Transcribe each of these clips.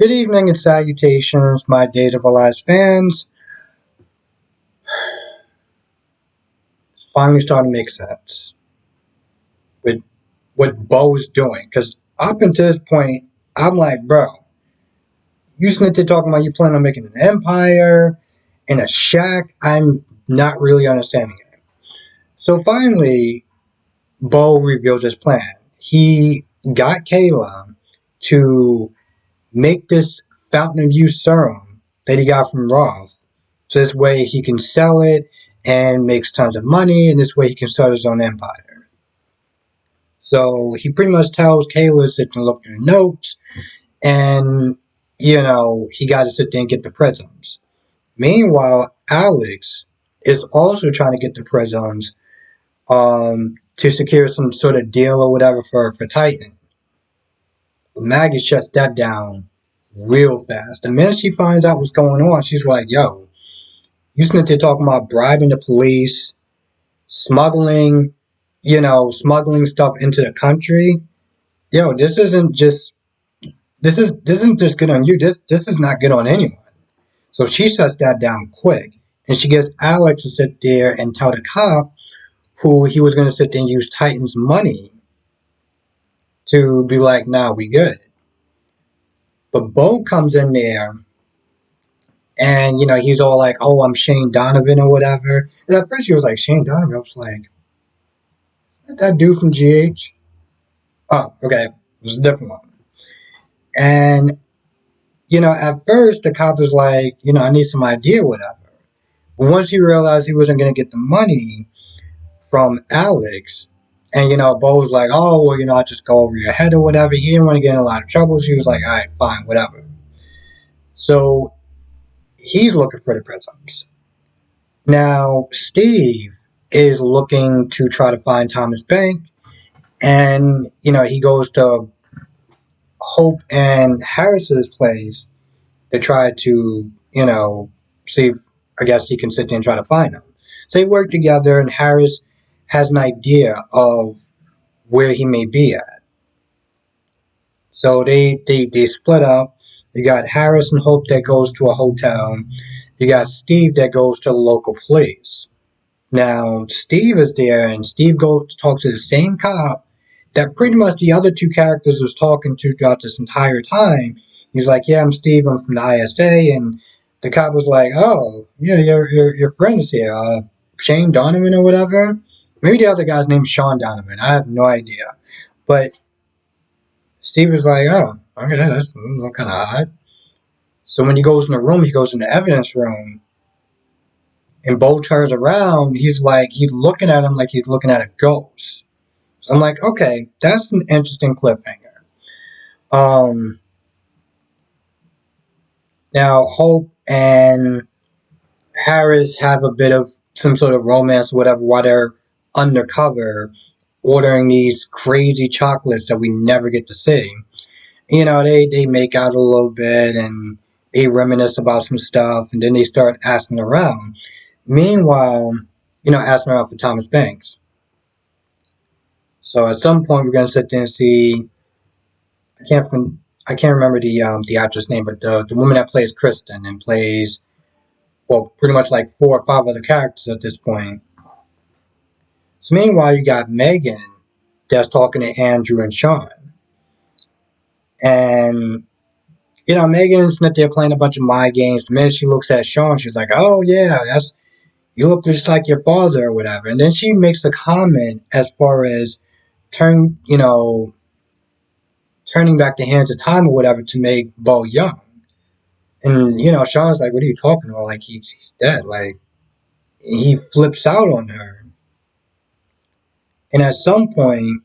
Good evening and salutations, my Days of Our Lives fans. It's finally starting to make sense with what Bo is doing. Because up until this point, I'm like, bro, you sitting there talking about you plan on making an empire in a shack. I'm not really understanding it. So finally, Bo revealed his plan. He got Kayla to make this fountain of youth serum that he got from Roth. So this way he can sell it and makes tons of money, and this way he can start his own empire. So he pretty much tells Kayla to sit and look through the notes, and he got to sit there and get the prisms. Meanwhile, Alex is also trying to get the prisms to secure some sort of deal or whatever for Titan. But Maggie shuts that down real fast. The minute she finds out what's going on, she's like, yo, you sitting there talking about bribing the police, smuggling, smuggling stuff into the country. Yo, this isn't just good on you. This is not good on anyone. So she shuts that down quick. And she gets Alex to sit there and tell the cop who he was gonna sit there and use Titan's money to be like, nah, we good. But Bo comes in there and he's all like, oh, I'm Shane Donovan or whatever. And at first he was like, Shane Donovan. I was like, that dude from GH? Oh, okay. It was a different one. And, at first the cop was like, I need some idea, whatever. But once he realized he wasn't going to get the money from Alex, and, Bo was like, oh, well, I'll just go over your head or whatever. He didn't want to get in a lot of trouble. So he was like, all right, fine, whatever. So he's looking for the prisms. Now, Steve is looking to try to find Thomas Bank, and, he goes to Hope and Harris's place to try to, see if, I guess he can sit there and try to find them. So they work together, and Harris has an idea of where he may be at. So they split up. You got Harris and Hope that goes to a hotel. You got Steve that goes to the local police. Now, Steve is there, and Steve goes to talk to the same cop that pretty much the other two characters was talking to throughout this entire time. He's like, yeah, I'm Steve, I'm from the ISA, and the cop was like, oh, yeah, your friend is here, Shane Donovan or whatever. Maybe the other guy's name's Sean Donovan, I have no idea. But Steve was like, oh, okay, that's kind of odd. So when he goes in the room, he goes in the evidence room, and Bo turns around, he's looking at him like he's looking at a ghost. So I'm like, okay, that's an interesting cliffhanger. Now Hope and Harris have a bit of some sort of romance or whatever while they're undercover ordering these crazy chocolates that we never get to see. They make out a little bit and they reminisce about some stuff, and then they start asking around. Meanwhile, asking around for Thomas Banks. So at some point we're gonna sit there and see. I can't remember the actress name, but the woman that plays Kristen and plays, well, pretty much like 4 or 5 other characters at this point. So meanwhile, you got Megan that's talking to Andrew and Sean, and Megan's not there playing a bunch of mind games. The minute she looks at Sean, she's like, "Oh yeah, you look just like your father or whatever." And then she makes a comment as far as turning back the hands of time or whatever to make Bo young. And Sean's like, "What are you talking about? Like he's dead." Like he flips out on her. And at some point,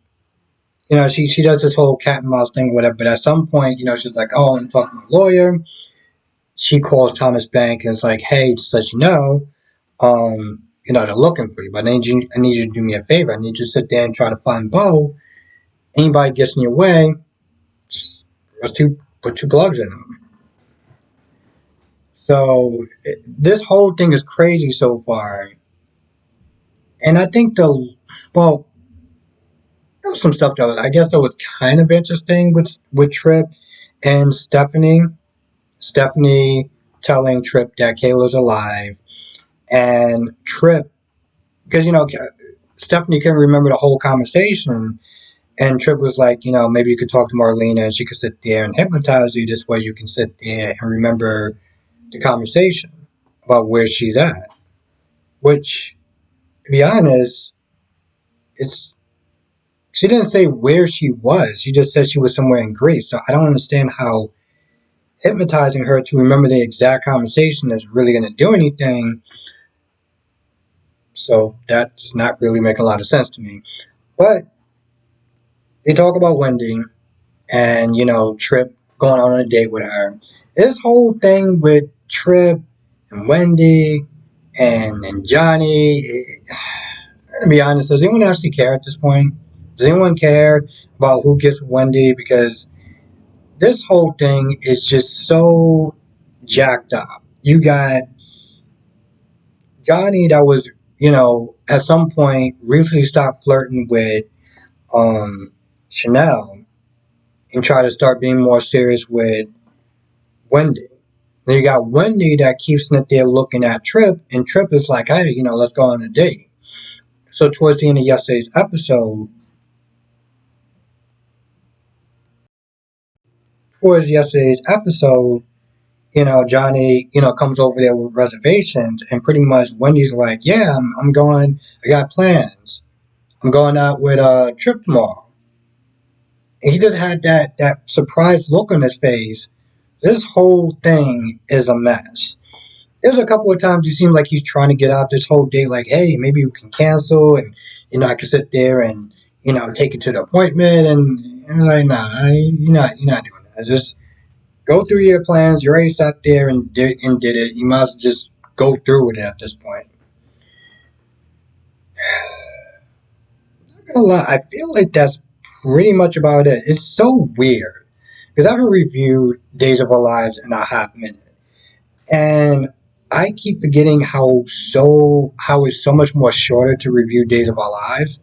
she does this whole cat and mouse thing, whatever. But at some point, she's like, "Oh, I'm talking to a lawyer." She calls Thomas Bank and is like, "Hey, just to let you know, they're looking for you, but I need you to do me a favor. I need you to sit there and try to find Bo. Anybody gets in your way, just put 2 plugs in them." So this whole thing is crazy so far, and I think there was some stuff that I guess that was kind of interesting with Trip and Stephanie. Stephanie telling Trip that Kayla's alive, and Trip, because Stephanie couldn't remember the whole conversation, and Trip was like, maybe you could talk to Marlena and she could sit there and hypnotize you. This way you can sit there and remember the conversation about where she's at. Which, to be honest, it's she didn't say where she was. She just said she was somewhere in Greece. So I don't understand how hypnotizing her to remember the exact conversation is really going to do anything. So that's not really making a lot of sense to me. But they talk about Wendy and, Trip going on a date with her. This whole thing with Trip and Wendy and Johnny, to be honest, does anyone actually care at this point? Does anyone care about who gets Wendy? Because this whole thing is just so jacked up. You got Johnny that was, at some point recently stopped flirting with Chanel and try to start being more serious with Wendy. Then you got Wendy that keeps sitting there looking at Trip, and Trip is like, hey, let's go on a date. So towards the end of yesterday's episode, Johnny, comes over there with reservations, and pretty much Wendy's like, yeah, I'm going, I got plans. I'm going out with Trip tomorrow. And he just had that surprised look on his face. This whole thing is a mess. There's a couple of times he seemed like he's trying to get out this whole date, like, hey, maybe we can cancel, and I can sit there and take it to the appointment, and like, nah, you're not doing that. Just go through your plans. You already sat there and did it. You must just go through with it at this point. Not gonna lie, I feel like that's pretty much about it. It's so weird because I haven't reviewed Days of Our Lives in a hot minute. And I keep forgetting how it's so much more shorter to review Days of Our Lives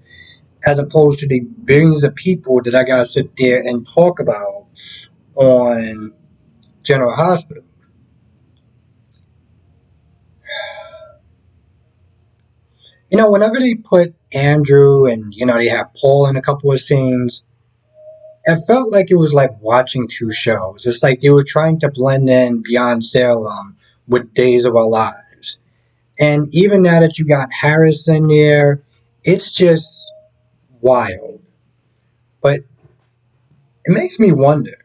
as opposed to the billions of people that I gotta sit there and talk about on General Hospital. Whenever they put Andrew and they have Paul in a couple of scenes, it felt like it was like watching two shows. It's like they were trying to blend in Beyond Salem with Days of Our Lives. And even now that you got Harris in there, it's just wild. But it makes me wonder,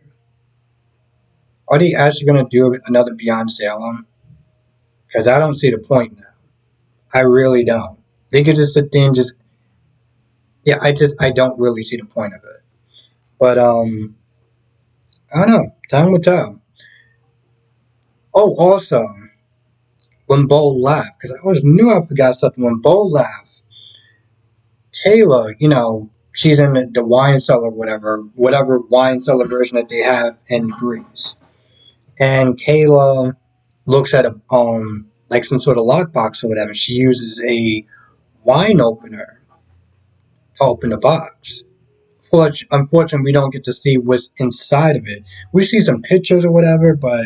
are they actually going to do another Beyond Salem? Because I don't see the point now. I really don't. They could just sit there and just, yeah, I don't really see the point of it. But, I don't know. Time will tell. Oh, also, when Bo left, because I always knew I forgot something. When Bo left, Kayla, she's in the wine cellar, whatever wine celebration that they have in Greece. And Kayla looks at a like some sort of lockbox or whatever. She uses a wine opener to open the box. Unfortunately, we don't get to see what's inside of it. We see some pictures or whatever, but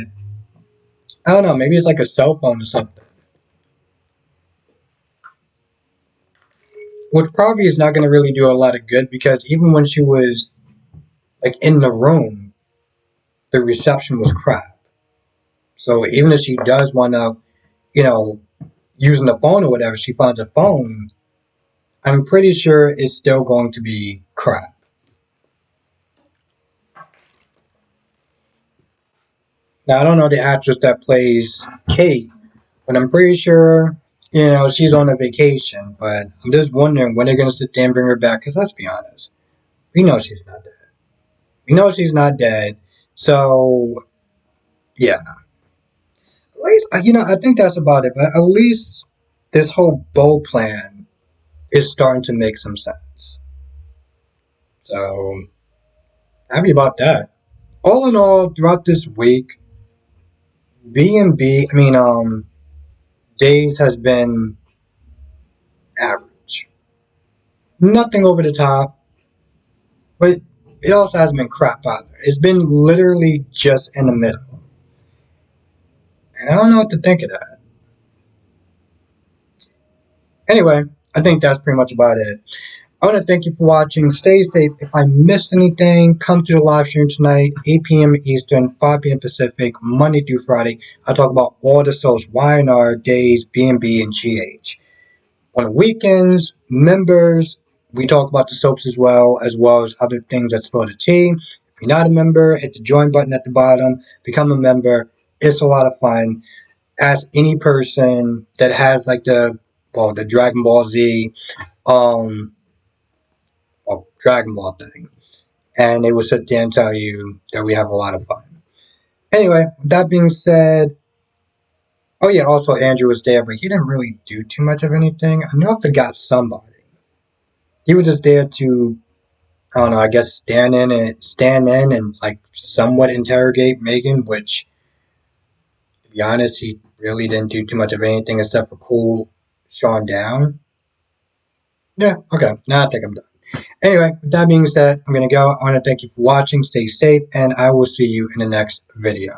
I don't know. Maybe it's like a cell phone or something, which probably is not going to really do a lot of good because even when she was like in the room, the reception was crap. So even if she does want to, you know, using the phone or whatever, she finds a phone, I'm pretty sure it's still going to be crap. Now, I don't know the actress that plays Kate, but I'm pretty sure, she's on a vacation. But I'm just wondering when they're going to sit there and bring her back, because let's be honest, we know she's not dead. We know she's not dead. So, yeah. At least, I think that's about it. But at least this whole bow plan is starting to make some sense. So, happy about that. All in all, throughout this week, B&B, Days has been average. Nothing over the top, but it also hasn't been crap either. It's been literally just in the middle. And I don't know what to think of that. Anyway, I think that's pretty much about it. I want to thank you for watching. Stay safe. If I missed anything, come to the live stream tonight, 8 p.m. Eastern, 5 p.m. Pacific, Monday through Friday. I talk about all the soaps, Y&R, Days, B&B, and GH. On the weekends, members, we talk about the soaps as well as other things that spill the tea. If you're not a member, hit the join button at the bottom, become a member. It's a lot of fun. Ask any person that has like the Dragon Ball Z, um, Dragon Ball thing, and they will sit there and tell you that we have a lot of fun. Anyway, with that being said, oh yeah, also Andrew was there, but he didn't really do too much of anything. I know I forgot somebody. He was just there to, I don't know, I guess stand in and like somewhat interrogate Megan, which to be honest, he really didn't do too much of anything except for cool Sean down. Yeah, okay. Now I think I'm done. Anyway, with that being said, I'm gonna go. I want to thank you for watching. Stay safe, and I will see you in the next video.